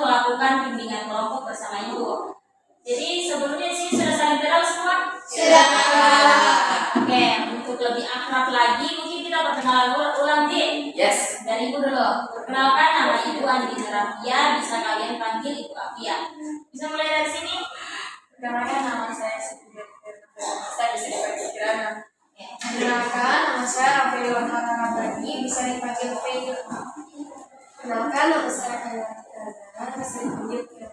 melakukan bimbingan kelompok bersama Ibu. Jadi sebelumnya sih sudah saling kenal semua? Sudah. Oke, untuk lebih akrab lagi mungkin kita perkenalan ulang Di. Yes. Dari Ibu dulu. Perkenalkan, nama Ibu Andi Rafia, bisa kalian panggil Ibu Afia. Bisa mulai dari sini? Perkenalkan, nama saya Siti Saya bisa dipanggil Kirana. Perkenalkan, nama saya Rafael Abadi, bisa dipanggil Fail. Perkenalkan, nama saya Kayla, bisa dipanggil Kira.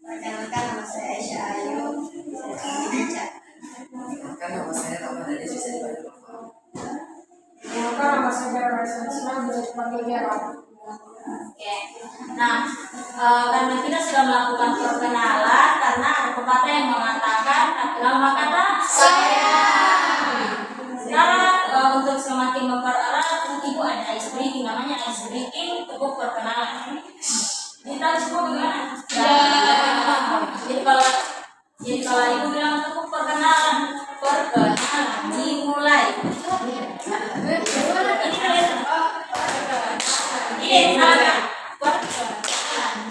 Perkenalkan, nama saya Aisyah Ayu, bisa dipanggil Ica. Kan nama saya Rahman Adis, bisa dipanggil Rafa. Perkenalkan, nama saya Vera Raisalisma, bisa dipanggil Vera. Oke. Nah, karena kita sudah melakukan perkenalan, karena ada pepatah yang mengatakan tak kenal maka tak sayang. Sekarang untuk semakin mempererat, Ibu ada ice breaking, namanya ice breaking, tepuk perkenalan. Ini tahu semua bagaimana? Jadi kalau Ibu bilang tepuk perkenalan dimulai. Ini kalian salah.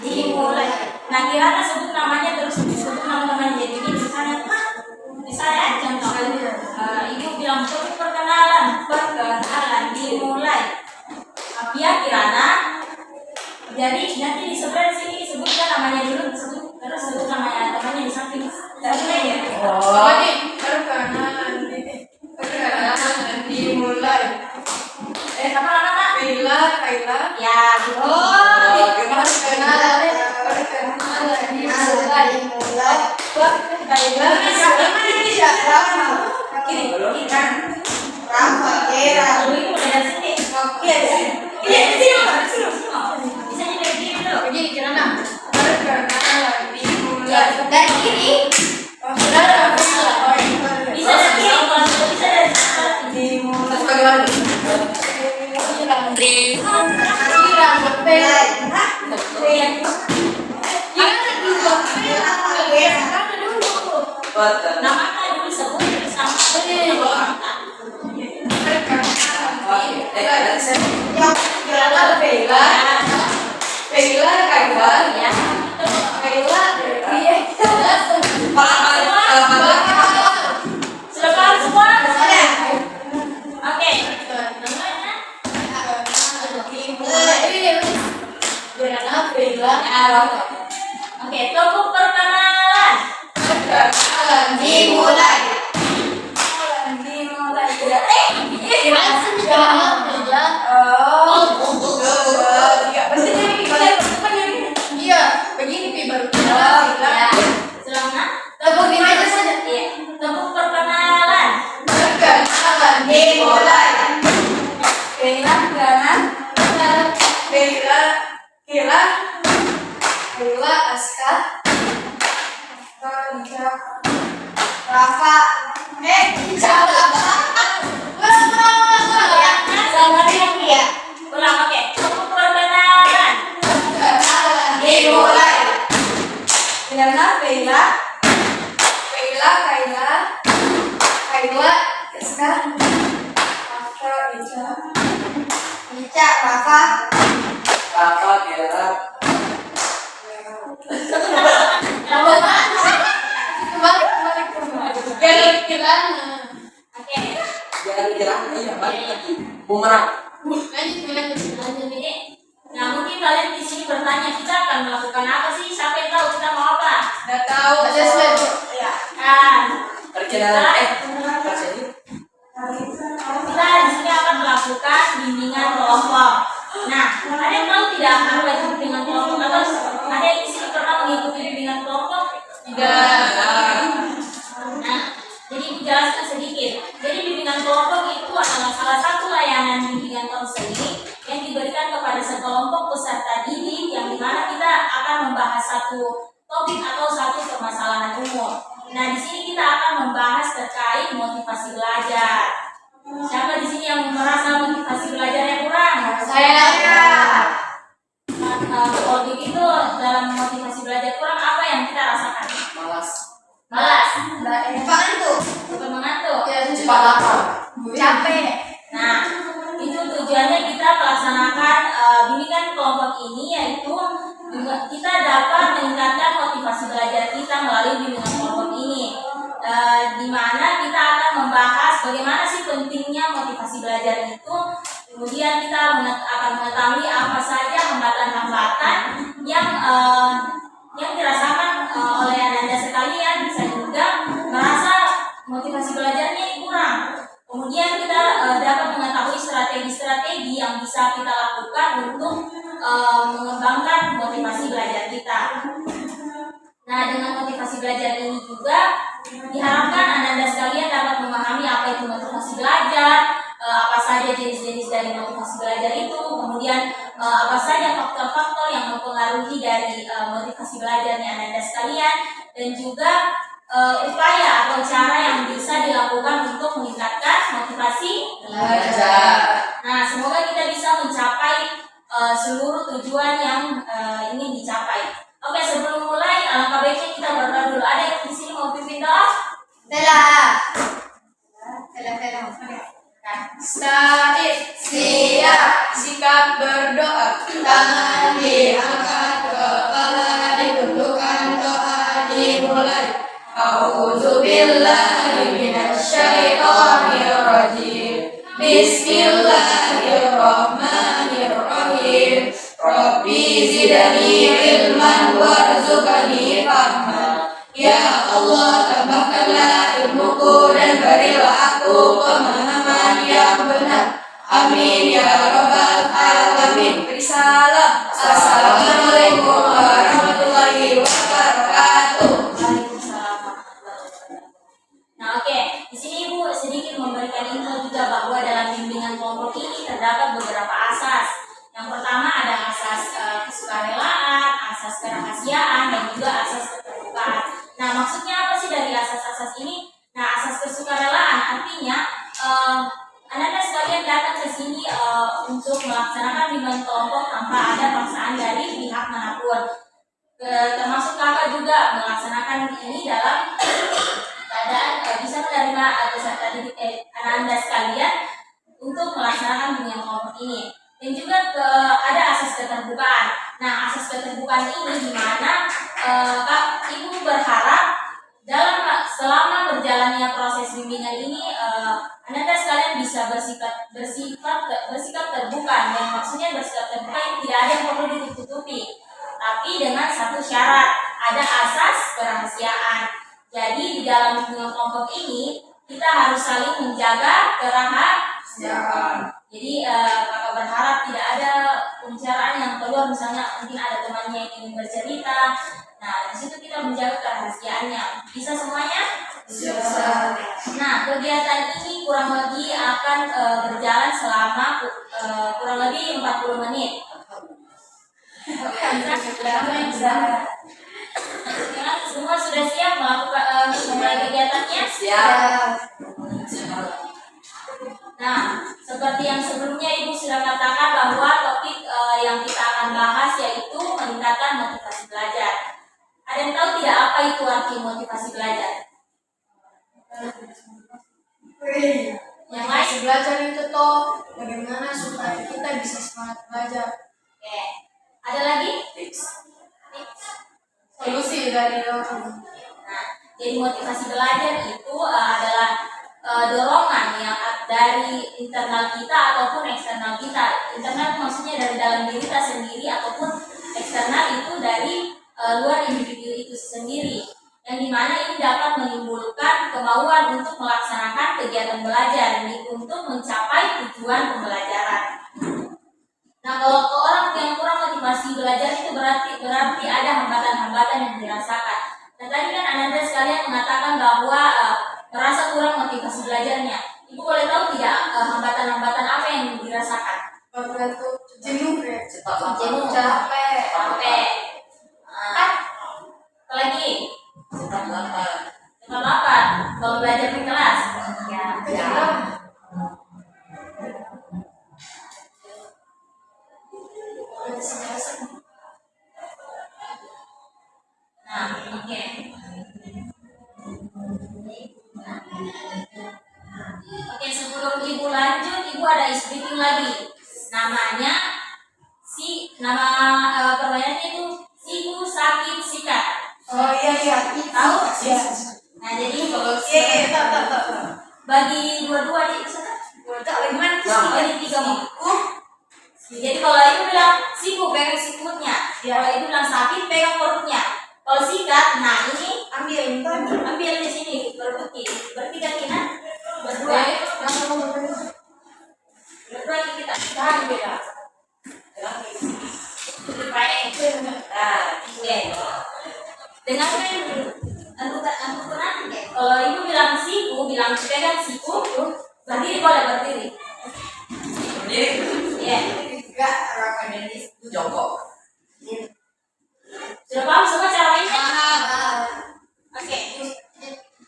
Dimulai. Nah, Kirana sebut namanya terus sebut nama-namanya. Jadi misalnya contoh. Ibu bilang tepuk perkenalan dimulai. Afia Kirana. Jadi nanti di sebelah sini sebutkan namanya dulu, terus sebut namanya temannya di samping. Mulai ya. Perkenalan dimulai. Apa nama? Kayla. Ya, gitu. Gimana perkenalan dimulai. Kiri kan. Rafa, Kira. Lalu Ibu mulai dari sini. Oke. Bisa dari kiri dulu. Begini Kirana. Perkenalan dimulai. Dari kiri. Bisa dari kiri, kalau bisa dari Dimulai. Bagaimana? namanya dulu sebut sama. Sudah paham semua? Oke. Oke, tepuk perkenalan. Dimulai. Iya, begini Pi baru. Ya. Selamat. Tepuk di meja saja. Iya. Tepuk perkenalan. Perkenalan Dimulai. Kayla, Aska, Rafa. Selamat pagi ya. Ulang, oke. Tepuk perkenalan. Dimulai. Kayla, Aska, Ica, Rafa. Rafa, Kira. Oke. Jangan Kira, iya balik. Bumerang. Lanjut ini. Nah, mungkin kalian di sini bertanya, kita akan melakukan apa sih? Siapa yang tahu kita mau apa? Nggak tahu. Ya. Kan. Perkenalan. Kita di sini akan melakukan bimbingan kelompok. Nah, ada yang tahu tidak apa itu bimbingan kelompok? Atau ada yang di sini pernah mengikuti bimbingan kelompok? Tidak. Nah, jadi dijelaskan sedikit. Jadi bimbingan kelompok itu adalah salah satu layanan bimbingan konseling yang diberikan kepada sekelompok peserta didik yang dimana kita akan membahas satu topik atau satu permasalahan umum. Nah, di sini kita akan membahas terkait motivasi belajar. Siapa di sini yang merasa motivasi belajarnya kurang? Saya. Kalau begitu dalam motivasi belajar kurang apa yang kita rasakan? Malas. Malas. Apaan tuh? Suka mengantuk. Ya, Cepat lapar. Capek. Nah, itu dapat meningkatkan motivasi belajar kita melalui bimbingan kelompok ini. Di mana kita akan membahas bagaimana sih pentingnya motivasi belajar itu. Kemudian kita akan mengetahui apa saja hambatan-hambatan yang dirasakan oleh Anda sekalian, bisa juga merasa motivasi belajarnya ini kurang. Kemudian kita dapat mengetahui strategi-strategi yang bisa kita lakukan untuk mengembangkan motivasi belajar kita. Nah, dengan motivasi belajar ini juga diharapkan Anda sekalian dapat memahami apa itu motivasi belajar, apa saja jenis-jenis dari motivasi belajar itu, kemudian apa saja faktor-faktor yang mempengaruhi dari motivasi belajarnya Anda sekalian, dan juga upaya atau cara yang bisa dilakukan untuk meningkatkan motivasi Belajar. Nah, semoga kita bisa mencapai seluruh tujuan yang ingin dicapai. Oke, sebelum mulai, alangkah baiknya kita berdoa dulu. Ada yang di sini mau pimpin doa? Said, siap, sikap berdoa, tangan diangkat, kepala ditundukkan, doa dimulai. A'udzubillahi minasyaitonir rajim. Bismillahirrahmanirrahim. Rabbi zidni ilman warzuqni fahma. Ya Allah, tambahkanlah ilmuku dan berilah aku pemahaman yang benar. Amin ya rabbal alamin. Beri salam. Assalamualaikum warahmatullahi wabarakatuh. Waalaikumsalam warahmatullahi wabarakatuh. Nah, oke, di sini Ibu sedikit memberikan info juga bahwa dalam bimbingan kelompok ini terdapat beberapa asas. Yang pertama ada asas kesukarelaan, asas kerahasiaan, dan juga asas keterbukaan. Nah, maksudnya apa sih dari asas-asas ini? Nah, asas kesukarelaan artinya Anda sekalian datang ke sini untuk melaksanakan bimbingan kelompok tanpa ada paksaan dari pihak manapun. Termasuk kakak juga melaksanakan ini dalam keadaan bisa menerima peserta didik Anda sekalian untuk melaksanakan bimbingan kelompok ini. Dan juga ada asas keterbukaan. Nah, asas keterbukaan ini di mana Ibu berharap selama berjalannya proses bimbingan ini Anda sekalian bisa bersikap terbuka. Yang maksudnya bersikap terbuka yang tidak ada yang perlu ditutupi. Tapi dengan satu syarat, ada asas kerahasiaan. Jadi di dalam bimbingan kelompok ini kita harus saling menjaga kerahasiaan. Jadi kakak berharap tidak ada pembicaraan yang keluar, misalnya mungkin ada temannya yang ingin bercerita. Nah, di situ kita menjaga kerahasiaannya. Bisa semuanya? Bisa. Nah, kegiatan ini kurang lebih akan berjalan selama kurang lebih 40 menit. Semua sudah siap melakukan memulai kegiatannya? Siap. Nah, seperti yang sebelumnya Ibu sudah katakan bahwa topik yang kita akan bahas yaitu meningkatkan motivasi belajar. Ada yang tahu tidak apa itu arti motivasi belajar? Yang lain? Belajar itu toh bagaimana supaya kita bisa semangat belajar. Oke. Ada lagi? Tips. Solusi dari orang. Nah, jadi motivasi belajar itu adalah dorongan yang dari internal kita ataupun eksternal kita. Internal maksudnya dari dalam diri kita sendiri, ataupun eksternal itu dari luar individu itu sendiri, yang dimana ini dapat menimbulkan kemauan untuk melaksanakan kegiatan belajar untuk mencapai tujuan pembelajaran. Nah, kalau orang yang kurang motivasi belajar itu berarti ada hambatan-hambatan yang dirasakan. Dan tadi kan Anda sekalian mengatakan bahwa merasa kurang motivasi belajarnya. Ibu boleh tahu tidak hambatan-hambatan apa yang dirasakan? Waktu jenuh ya. Cepat Jenuh, lapar. capek. Apa lagi? Cepat lapar. Cepat lapar. Kalau belajar di kelas, Ya. Nah, oke. Oke, sebelum Ibu lanjut, Ibu ada speaking lagi. Namanya nama permainannya itu Siku jadi tak. bagi dua-dua di sana. Bagaimana tuh Nah, Bagi tiga jadi kalau itu bilang siku pegang sikutnya, kalau itu bilang sakit pegang perutnya. Kalau sikat, nah ini ambil di sini berbukti. Berarti kan kita berdua. Berdua ini kita tahan beda. Baik. Oke. Dengarkan antukan. Kalau ibu bilang siku, bilang pegang siku, berdiri boleh berdiri. Berdiri. Iya. Itu jongkok. Sudah paham semua cara mainnya? Oke.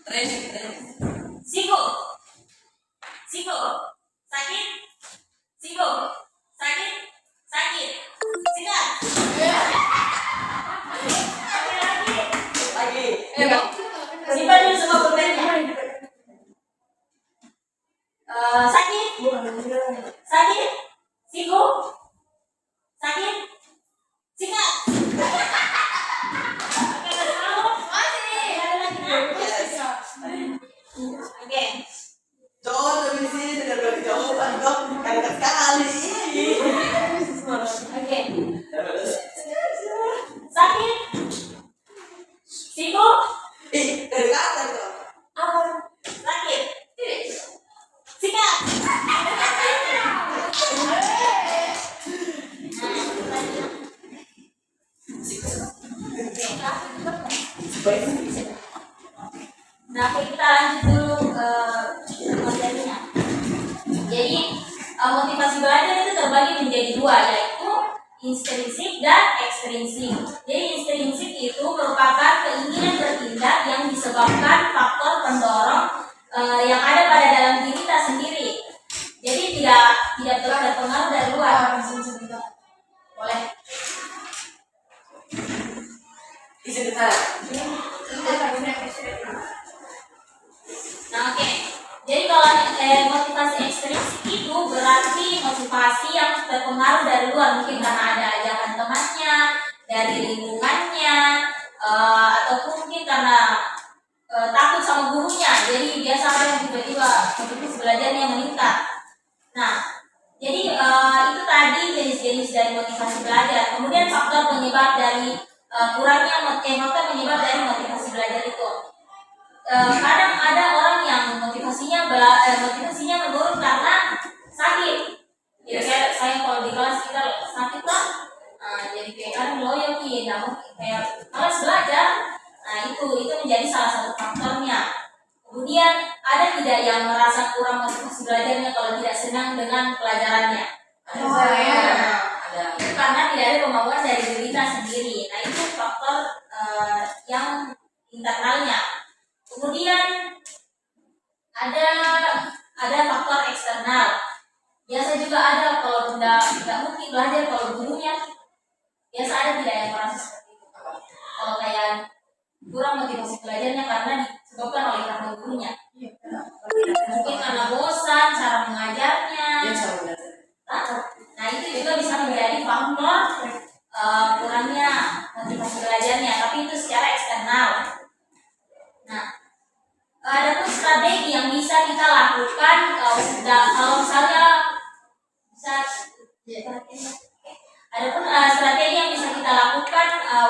Training. Siku. Siku. Sakit. Siku. Sakit. Sakit. Sikat. Oke, lagi. Simpan dulu semua pulpennya. Sakit. Sakit. Siku. Sakit. Sikat. Oke. Jauh dari sini sudah berjauhan dong. Dekat sekali. Oke. Sakit. Siku. Dari atas dong. Sakit. Sikat. Nah, kita lanjut dulu ke materinya. Jadi motivasi belajar itu terbagi menjadi dua, yaitu intrinsik dan ekstrinsik. Jadi intrinsik itu merupakan keinginan bertindak yang disebabkan faktor pendorong yang ada pada dalam diri kita sendiri. Jadi tidak terpengaruh dari luar. Boleh. Isi kita. Nah, oke. Jadi kalau motivasi ekstrinsik itu berarti motivasi yang terpengaruh dari luar, mungkin karena ada ajakan temannya, dari lingkungannya, ataupun mungkin karena takut sama gurunya. Jadi biasa ada yang tiba-tiba motivasi belajarnya meningkat. Nah, jadi itu tadi jenis-jenis dari motivasi belajar. Kemudian faktor penyebab dari kurangnya faktor penyebab dari motivasi belajar itu. Kadang ada orang yang motivasinya menurun karena sakit. Ya kayak saya kalau di kelas kita sakit lah, jadi kayak kadang loyo namun kayak malas belajar. Nah itu menjadi salah satu faktornya. Kemudian ada tidak yang merasa kurang motivasi belajarnya kalau tidak senang dengan pelajarannya? Ada. Itu karena tidak ada kemauan dari diri kita sendiri. Nah itu faktor yang internalnya. Kemudian ada faktor eksternal. Biasa juga ada kalau tidak mungkin belajar kalau gurunya. Biasa ada tidak yang merasa seperti itu. Kalau kayak kurang motivasi belajarnya karena disebabkan oleh karena gurunya. Mungkin karena bosan cara mengajarnya. Nah itu juga bisa menjadi faktor kurangnya motivasi belajarnya. Tapi itu secara eksternal. Nah, ada pun strategi yang bisa kita lakukan kalau misalnya ada pun strategi yang bisa kita lakukan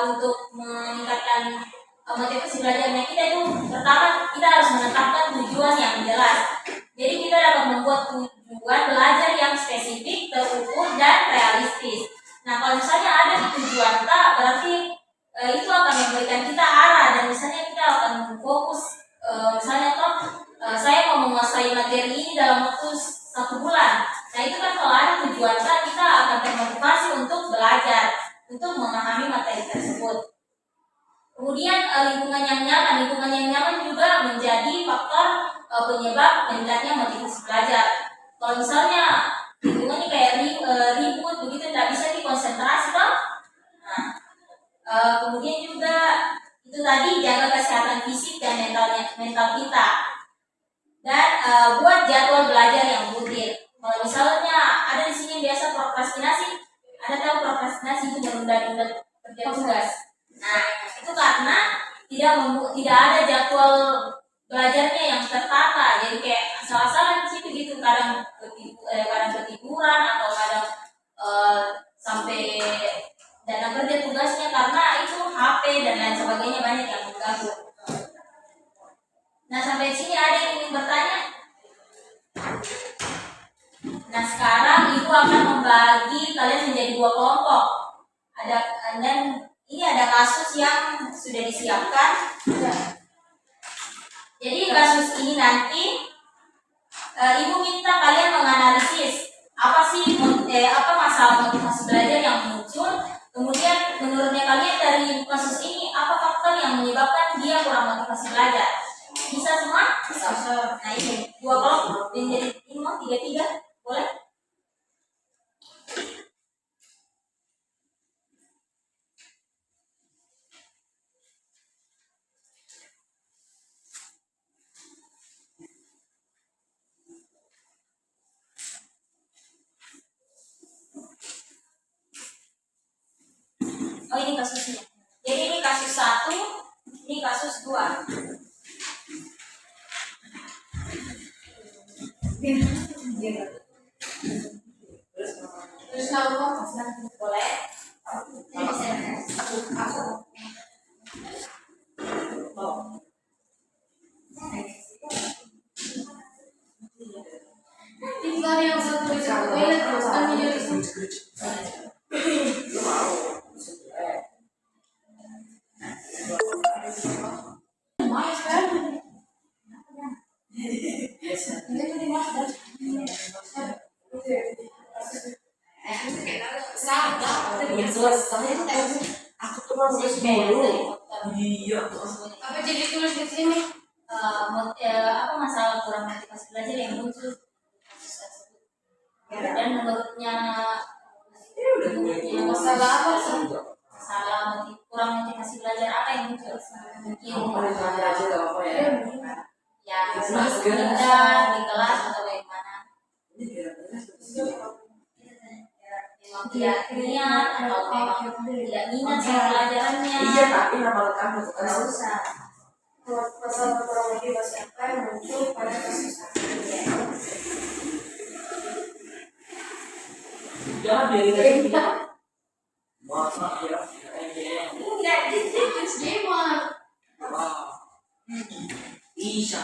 untuk meningkatkan motivasi belajarnya kita itu. Pertama, kita harus menetapkan tujuan yang jelas. Jadi kita dapat membuat tujuan belajar yang spesifik, terukur, dan realistis. Nah, kalau misalnya ada di tujuan kita, berarti itu akan memberikan kita arah, dan misalnya kita akan fokus. Misalnya saya mau menguasai materi ini dalam waktu 1 bulan. Nah itu kan kalau ada tujuan kita akan termotivasi untuk belajar, untuk memahami materi tersebut. Kemudian lingkungan yang nyaman juga menjadi faktor penyebab meningkatnya motivasi belajar. Kalau misalnya lingkungannya kayak ribut begitu, tidak bisa dikonsentrasi kan? Nah, kemudian juga itu tadi jaga kesehatan fisik dan mental kita, dan buat jadwal belajar yang rutin. Kalau misalnya ada di sini biasa prokrastinasi, ada tahu prokrastinasi itu menunda-nunda kerja tugas. Nah itu karena tidak ada jadwal belajarnya yang tertata, jadi kayak asal-asalan di situ gitu, kadang ketiduran atau kadang sampai dana kerja tugasnya karena itu HP dan lain sebagainya banyak yang mengganggu. Nah sampai sini ada yang ingin bertanya? Nah sekarang ibu akan membagi kalian menjadi 2 kelompok. Dan ini ada kasus yang sudah disiapkan. Jadi kasus ini nanti ibu minta kalian menganalisis apa sih apa masalah motivasi belajar yang muncul. Kemudian menurutnya kalian dari kasus ini apa faktor yang menyebabkan dia kurang motivasi belajar? Bisa semua? Bisa. Nah ini 2 kelompok menjadi ini mau 3-3 boleh? Oh ini kasusnya. Jadi ini kasus 1, ini kasus 2. Terus kalau Boleh? tinggal yang satu itu toilet bukan menjadi Belum selesai. Aku tuh mau nulis dulu. Iya. apa jadi tulis di sini? Apa masalah kurang motivasi belajar yang muncul kasus tersebut. Dan menurutnya Masalah apa sih? kurang motivasi belajar apa yang muncul mungkin aja gak apa ya. ya tidak di kelas atau bagaimana memang tidak niat atau memang tidak minat sama pelajarannya. Iya tapi nama lengkapnya bukan Nggak usah. Masalah kurang motivasi apa yang muncul pada kasus Jangan biarin aja. Masa ya. enggak this gimana? Isya.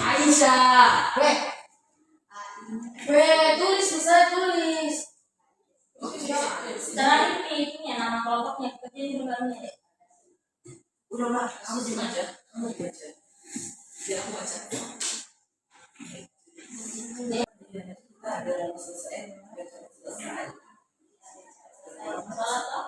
Aisyah. Tulis bisa tulis. Setelah ini ya nama kelompoknya kecil barunya deh. Udah lah, kamu diam aja. Kamu diam aja. Biar aku baca. Kita ada yang selesai. Selesai. Masalah apa?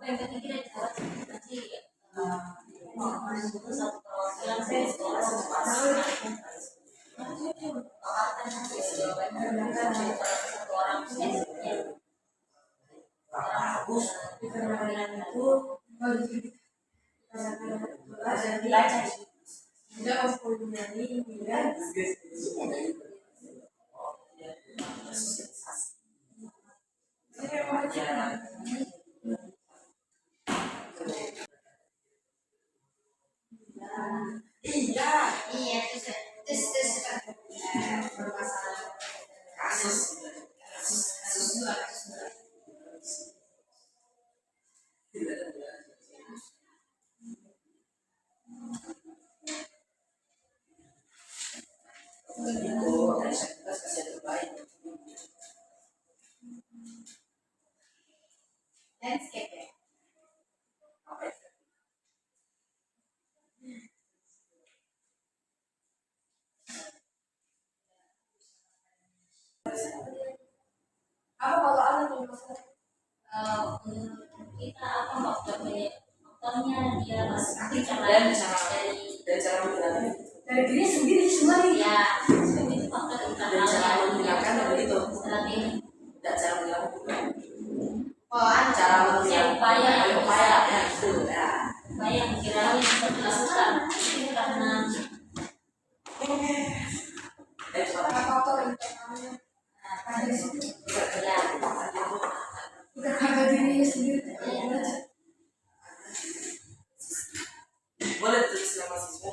Yang ketiga dibuat nanti satu perwakilan saya satu orang belajar Tidak mempunyai nilai Iya. tes bermasalah Kasus. landscape ya. Apa kalau ada tuh masalah? kita apa faktornya dia masih Dan cara menjalani. dari diri sendiri semua nih. Ya, seperti itu faktor Dan internal cara ya. menghilangkan begitu. Strategi. Tidak cara menghilangkan. Oh, Cara Ya, upaya. upaya ya itu ya. Upaya yang kiranya bisa dilakukan itu karena faktor internalnya ada di situ. ya, Udah kagak dirinya sendiri. Boleh tulis nama siswa.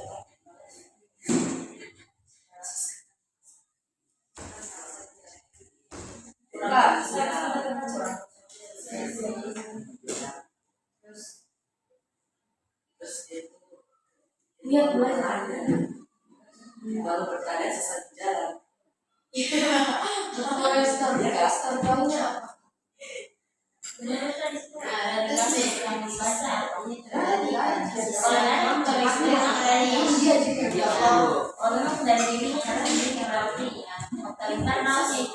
Terus itu Lihat belajar. baru bertanya sesat jalan. Kalau standarnya apa? menurut tadi itu ada yang dibaca. Oh, memang dari dirinya sendiri yang berarti ya. Faktor internal sih.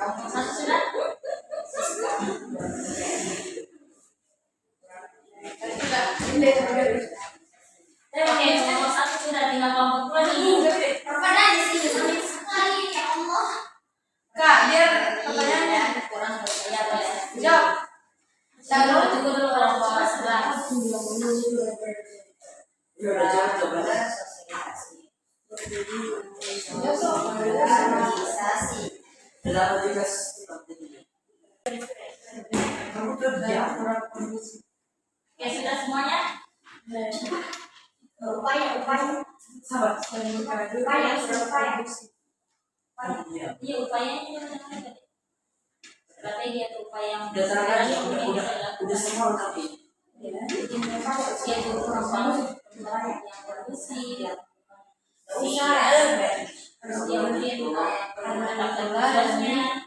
Satu sudah. Oke, nomor satu sudah tinggal kelompok dua nih. Kak, biar pertanyaannya Kurang ya boleh. jawab. Lalu tunggu dulu kelompok 11. Ya udah jangan coba. Dalam juga seperti ini. Kamu kerja. Oke, sudah semuanya? Sabar. Iya, upayanya juga benar. Strategi atau upaya yang Udah terang yang udah bisa dilakukan. udah semua lengkap ini. Yaitu membangun yang produksi, terus kemudian mendapatkan tugasnya,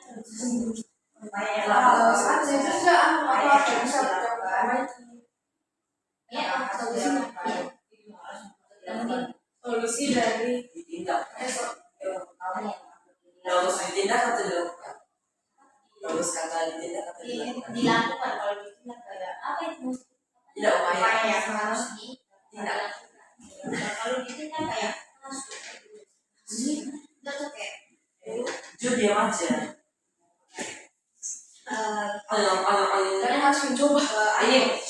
ya, kemudian solusi dari Ditindak. Bagus ditindak atau dilakukan? Bagus kata ditindak atau dilakukan? dilakukan kalau ditindak kayak apa itu? Tidak upaya. Yang harus ditindak. Kalau ditindak kayak Jujur diam aja. Ayo. kalian harus mencoba. Ayo.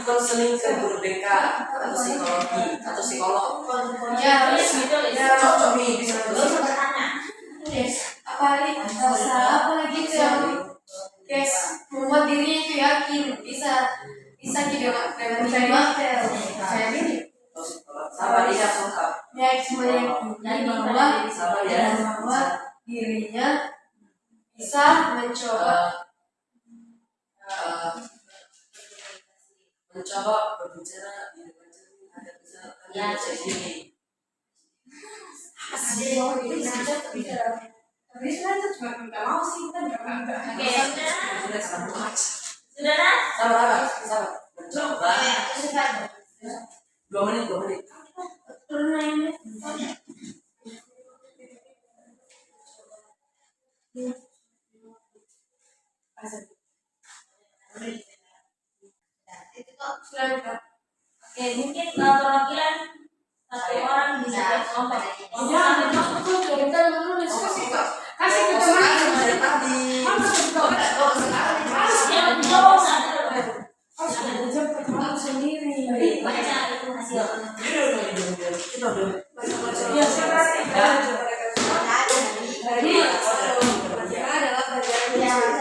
Konseling ke guru BK atau psikologi atau psikolog. Ya, terus gitu ya, Cocok nih bisa Lu bertanya. apa nih? Apa lagi tuh yang guys membuat dirinya itu yakin bisa jadi dengan percaya diri. Sabar iya sungkap. Ya, semuanya yakin bahwa dirinya bisa mencoba Mencoba berbicara di depan cermin agar bisa Ya. percaya diri. tapi sebenarnya cuma nggak mau sih, kita nggak Oke, sudah. Sudah sabar. Sudah nah? Sabar. Mencoba. 2 menit. Oke, mungkin perwakilan satu orang di setiap kelompok. kasih ke teman Dari tadi. Ya, betul. sendiri. Baca itu hasil. Kita udah. Ya, sebenarnya jadi adalah pelajaran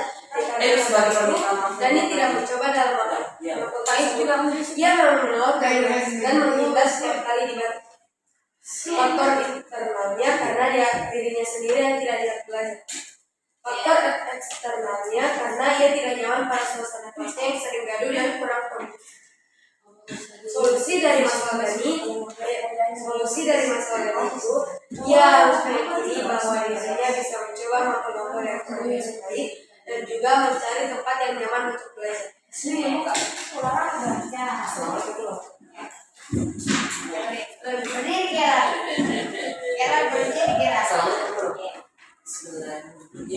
Sebagai permintaan maaf. dan dia tidak mencoba dalam melakukan itu. Ia menolak dan menghindar setiap kali dibantu. Faktor internalnya karena dirinya sendiri yang tidak diajak belajar. Faktor eksternalnya karena ia tidak nyaman pada suasana kelasnya yang sering gaduh dan kurang kondusif. Solusi dari masalah ini itu, ia harus meyakini bahwa dirinya bisa mencoba melakukan yang baik dan juga mencari tempat yang nyaman untuk belajar.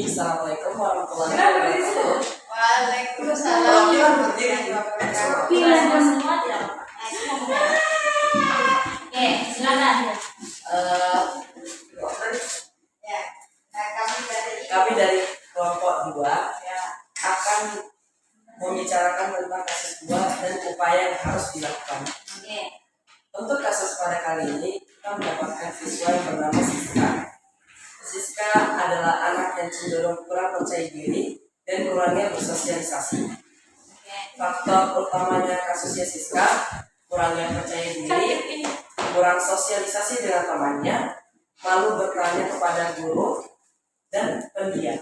Assalamualaikum warahmatullahi wabarakatuh. Waalaikumsalam. Perwakilan berdiri. upaya yang harus dilakukan. Oke. Untuk kasus pada kali ini, kita mendapatkan siswa yang bernama Siska. Siska adalah anak yang cenderung kurang percaya diri dan kurangnya bersosialisasi. Faktor utamanya kasusnya Siska, kurangnya percaya diri, kurang sosialisasi dengan temannya, malu bertanya kepada guru, dan pendiam.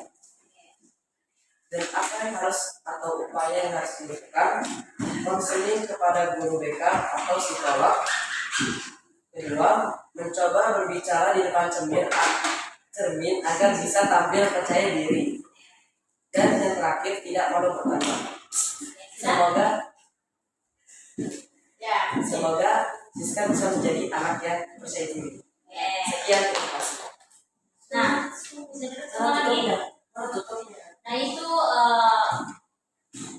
Dan apa yang harus atau upaya yang harus dilakukan? Konseling kepada guru BK atau psikolog. Kedua, mencoba berbicara di depan cermin agar bisa tampil percaya diri. Dan yang terakhir, tidak malu bertanya. Semoga Siska bisa menjadi anak yang percaya diri. Sekian, terima kasih. Nah, bisa diteruskan lagi. Nah itu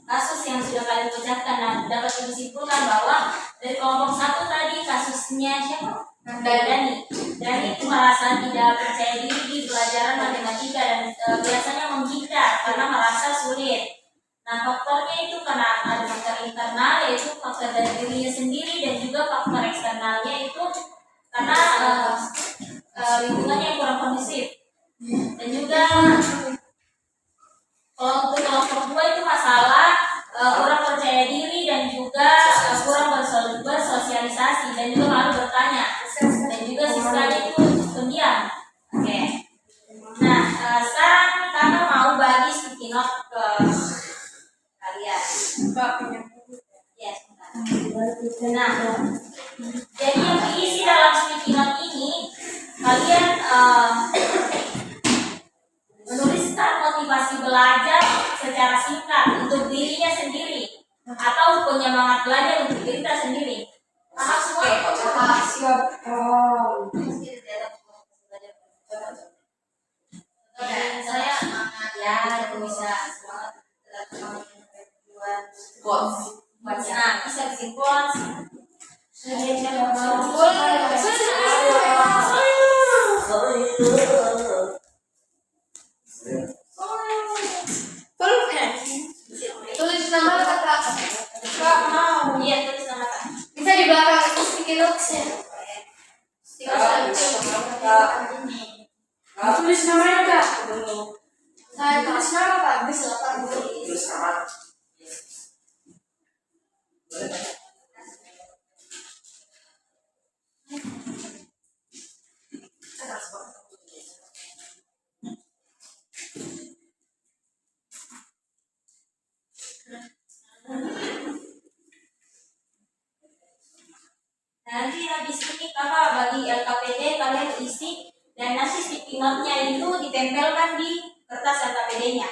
kasus yang sudah kalian bacakan. Nah, dapat disimpulkan bahwa dari kelompok 1 tadi kasusnya siapa? Dani. Dani itu merasa tidak percaya diri di pelajaran matematika dan biasanya menghindar karena merasa sulit. Nah, faktornya itu karena ada faktor internal, yaitu faktor dari dirinya sendiri, dan juga faktor eksternalnya itu karena lingkungannya yang kurang kondusif. Dan juga kalau untuk kelompok 2 itu masalah kurang percaya diri dan juga kurang bersosialisasi dan juga malu bertanya, dan juga sisanya itu pendiam. Oke. Nah, sekarang kakak mau bagi sticky note ke kalian. Ya, nah, jadi yang diisi dalam sticky note ini, kalian menuliskan motivasi belajar secara singkat untuk dirinya sendiri atau penyemangat belajar untuk diri kita sendiri. Paham semua? Siap. Saya semangat ya, itu bisa semangat nah, bisa bikin quotes. Tulis nama kata. Kak mau. Iya, tulis nama Kak. Bisa di belakang itu sticky notes-nya. Tulis namanya Kak. Saya tulis nama Kak. Bisa Kak. Tulis nama. Nanti habis ini kakak bagi LKPD kalian isi, dan nanti sticky note-nya itu ditempelkan di kertas LKPD-nya.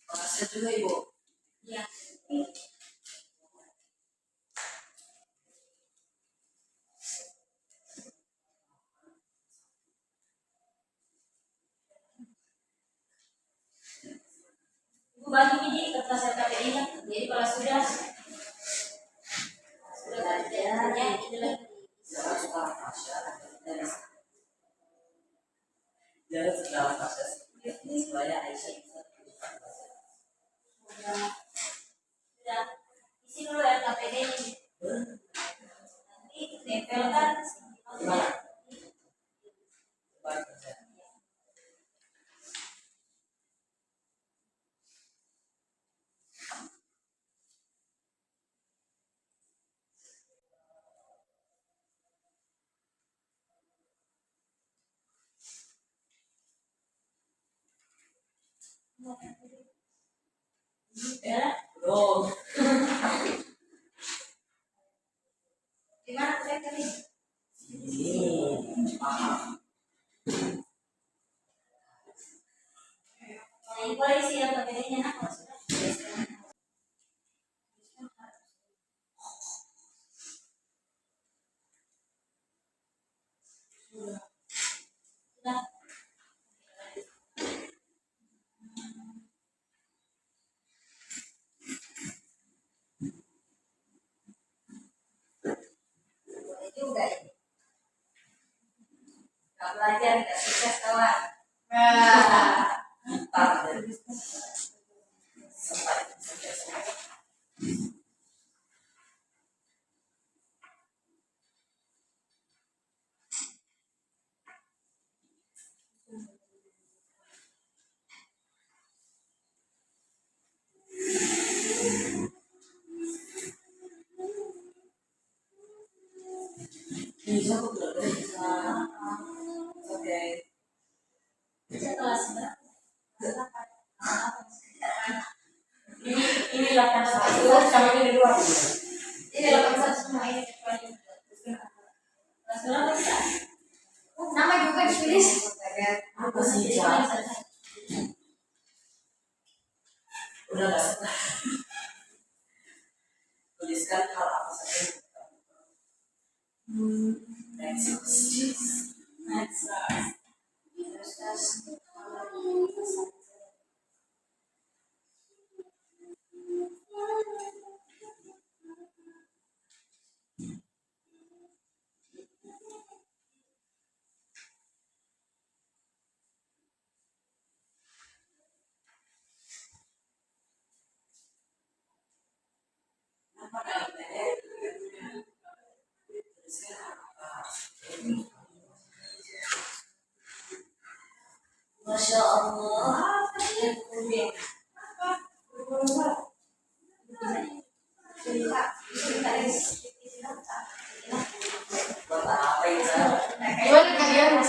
Makasih juga Ibu. Ya. Ibu bagi ini di kertas LKPD-nya. Jadi kalau sudah ada itu lagi. Jangan setelah Tasya. Jangan setelah Tasya. Supaya Aisyah bisa Sudah isi dulu LKPD-nya. Nanti ditempelkan. Ya. Belum. Di mana saya tadi? Nah, ibu isi LKPD-nya nak kalau sudah. Sudah. Boleh juga ya. Nggak belajar, nggak sukses kawan. Nah, Pintar dan sampai. Bisa kok belajar bisa. Oke. Saya kelas berapa? Ini 81 sama ini 2. ini 81 semua ini. Kelas berapa bisa? Nama juga ditulis. Apa sih Cak? Udah nggak suka. Tuliskan hal apa saja yang kita lakukan. Next. Apa kaitannya? Tuliskan apa? Masya Allah. Buat apa ya Cak? Gimana kalian?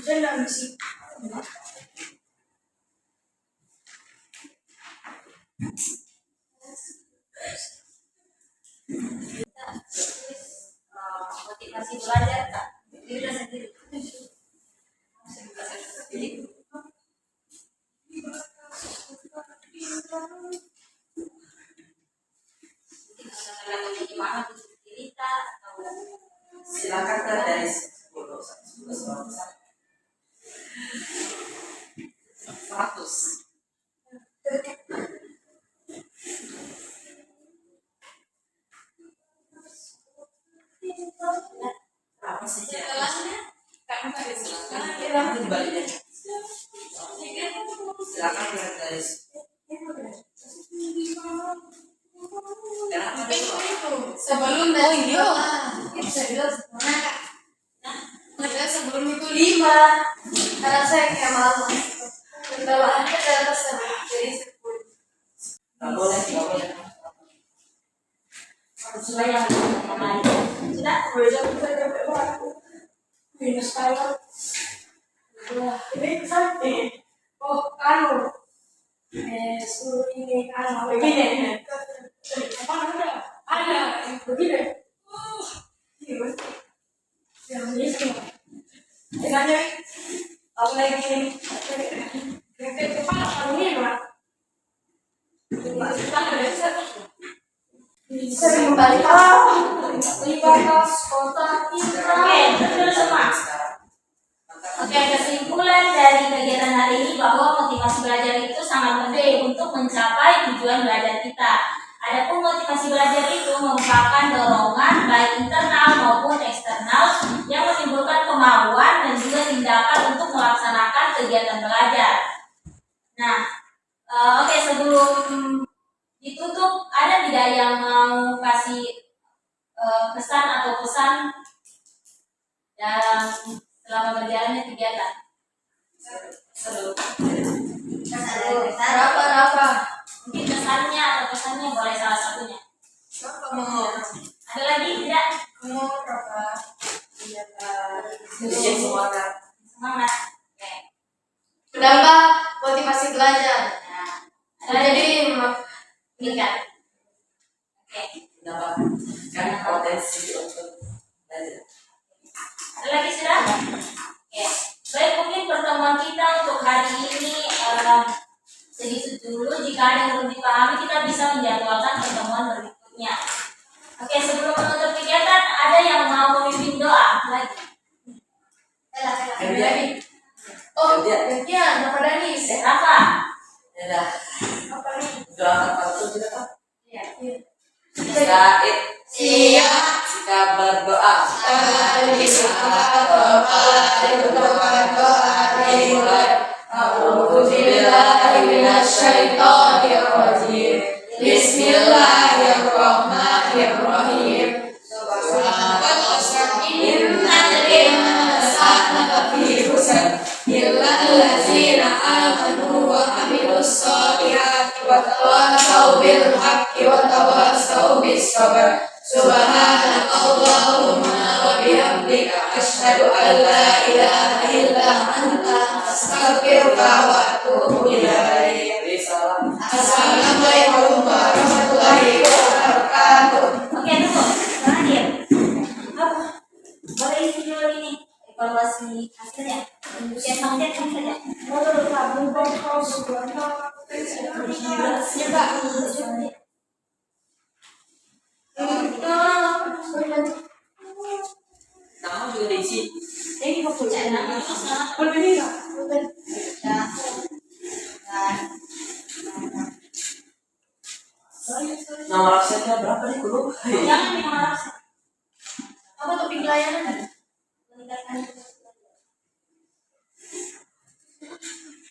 Saya enggak misi. Motivasi belajar tak? Diri sendiri. Gimana cerita atau Silakan kan dari 10 sampai 11 100. Apa sih Cak? Silakan dibaliknya. Silakan dari kenapa dulu? Sebelum dari itu serius mana? Nah, sebelum itu 5. Karena saya kayak malu. Bawaannya ke atas jadi 10. Nggak boleh, nggak boleh. sesuai yang lain. Sudah? Minus kalau ini sampai anu ini anu begini apa ada yang begini yang ini dengannya apa lagi ini kepala anu ini mah sering balik batas kota kita. Oke, betul semua. Oke, kesimpulan dari kegiatan hari ini bahwa motivasi belajar itu sangat penting untuk mencapai tujuan belajar kita. Adapun motivasi belajar itu merupakan dorongan baik internal maupun eksternal yang menimbulkan kemauan dan juga tindakan untuk melaksanakan kegiatan belajar. Nah, oke, sebelum ditutup, ada tidak yang mau kasih pesan atau pesan dalam selama berjalannya kegiatan? Seru. Rafa. Mungkin pesannya atau pesannya boleh salah satunya. Mau Ada lagi tidak? Rafa. Iya Kak. Jadi semangat. Semangat. Oke. Menambah motivasi belajar. Nah, ada lagi? Jadi Tingkat. Oke. Mendapatkan potensi untuk belajar. Ada lagi sudah? Oke. Baik, mungkin pertemuan kita untuk hari ini segitu dulu. Jika ada yang belum dipahami, kita bisa menjadwalkan pertemuan berikutnya. Oke, sebelum menutup kegiatan, ada yang mau memimpin doa lagi? Kemudian, Oh, gantian, Rafa Danis. Rafa? ya dah. Apa nih? Doakan Pak juga Pak. Iya. Siap. Siap. Siska berdoa. Kali berdoa dimulai. A'udzubillahi minasyaitonirrajim. Bismillahirrahmanirrahim. Innal insana lafi khusr illa allazina amanu wa amilus solihati wa tawasaw bil haqqi wa tawasaw bis sabr. Subhanakallahumma wa bihamdika asyhadu an la ilaha illa anta astaghfiruka wa atubu ilaik. Salam. Assalamualaikum warahmatullahi wabarakatuh. Oke, tunggu. Jangan diam. Apa? Boleh isi dulu ini evaluasi hasilnya. Ujian konten kan saja. Nama juga diisi. Ini kok punya nama susah. Nama absennya berapa nih guru? Jangan dimarah. Apa topik layanan?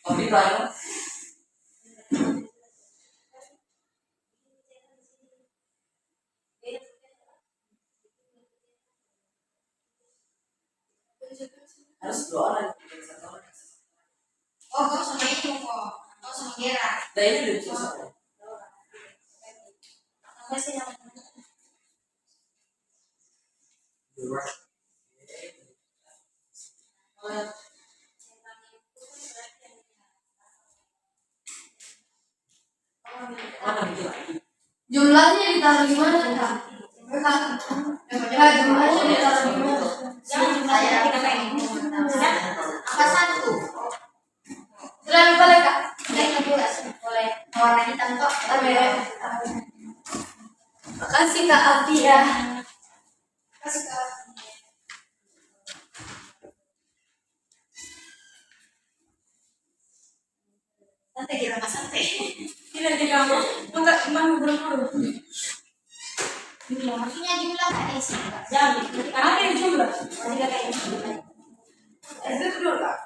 Topik lain. Harus 2 orang. Oh, kau sama itu kok. Kau sama Gera. Nah ini udah susah. Apa sih yang Mana bikin lagi? Jumlahnya ditaruh di mana kak? Jumlahnya ditaruh di mana? jangan jumlahnya kita kayak ini. Ya, Apa satu? Sudah lupa lagi kak? Boleh. Warna hitam kok. Makasih kak Afia. Makasih kak. santai kita mas santai. Tidak kamu. Enggak cuma buru-buru. Ini yang Maksudnya jumlah kak isi kak. jangan diketik Apa yang jumlah? Masih kayak ini. Itu dulu kak.